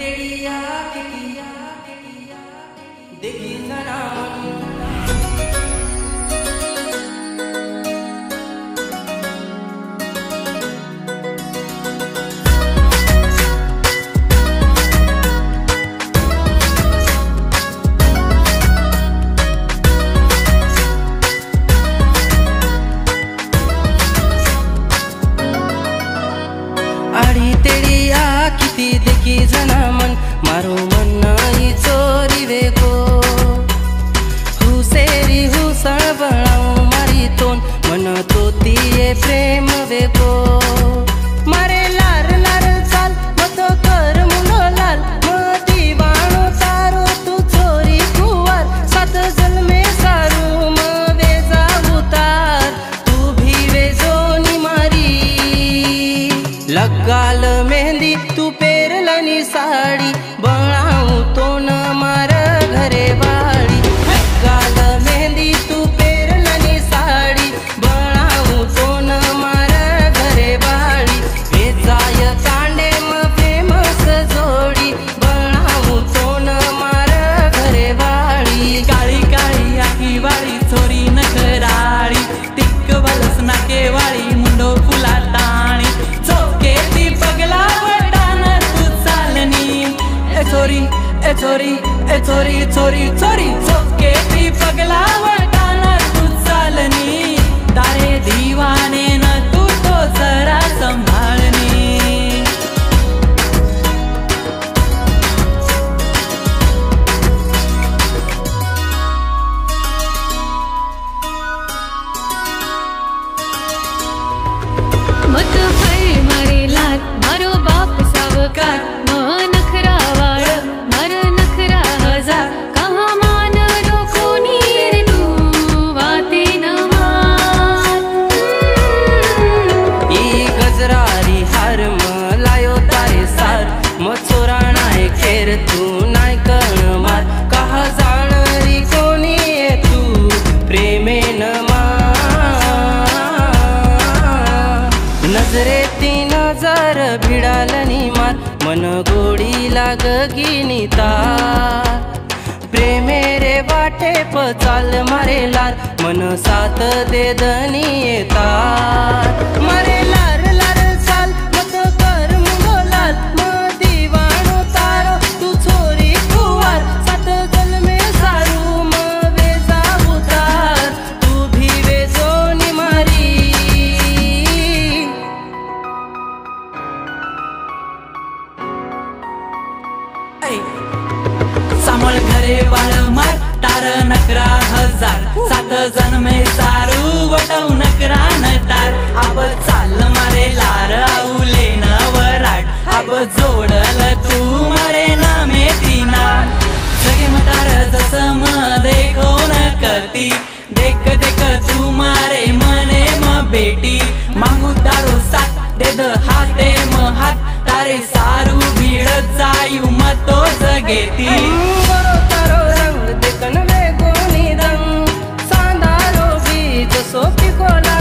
तेरी आँखें देखी जरा तेरी आखी देखी जना मन मारो मन ई चोरी वेगो हुसेरी हुसळ बळाऊ मारी तोन मन तोतीये प्रेम वेगो मारे लार लार चाल मत कर मुनो लाल मती वाणो तारो तू चोरी कुवार सात जन्मे सारू म वेजा उतार तू भी वेजोनी मारी लगाल मेहंदी तू पेरलनी साड़ी बनाऊ तो न मार घरे वाड़ी लगाल मेहंदी तू पेरलनी साड़ी बनाऊ तो न मार घरे वाड़ी वेचाय कांडे म फेमस जोड़ी बनाऊ तो न मार घरे वाड़ी काळी काळी आखी वाळी चोरी नखराळी तिक बलस नाके वाळी मुंडो फुला टाणी चौके ती पगला वटान तू चालनी चोरी चोरी चोरी चोरी चोरी चौके ती पगला वटान तू चालनी तारे दीवाने न तू तो जरा संभाळनी मत फळ मारे लाल मारो बाप सावकार मन नखरा वाळ मार नखरा हजार कहा मान रोकोनी रे तू वाते न मार ई गजरारी हार म लायो तारे सार म चोरा नाय खेर तू नाय कण मार कहा जाणरी कोणी तू प्रेमेन नजरे ती नजर भिडालनी मार मन गोडी लागगिनी तार प्रेमे रे वाटे पचाल मारे लाल मन साथ दे दनी येतार मारे लार लार चाल मत कर मुगो लाल म दीवाणो तारो तू चोरी कुवार सात जन्मे सारू म वेजा उतार तू भी वेजोनी मारी सामोल घरे वाळ मार तार नकरा हजार सात जन्मे सारू वटव नकरा नटार अब चाल मारे लार आऊले न वराट अब जोडल तू मारे नामे तीना जगे मटार जस म देखो न करती देख देख तू मारे मने म बेटी मागू तारो साथ दे द हाते म हात तारे सारू भीड़ जायू मतो जगेती बरो तारो रंग देखन वेगो निदंग सांदारो बीज सोपी कोला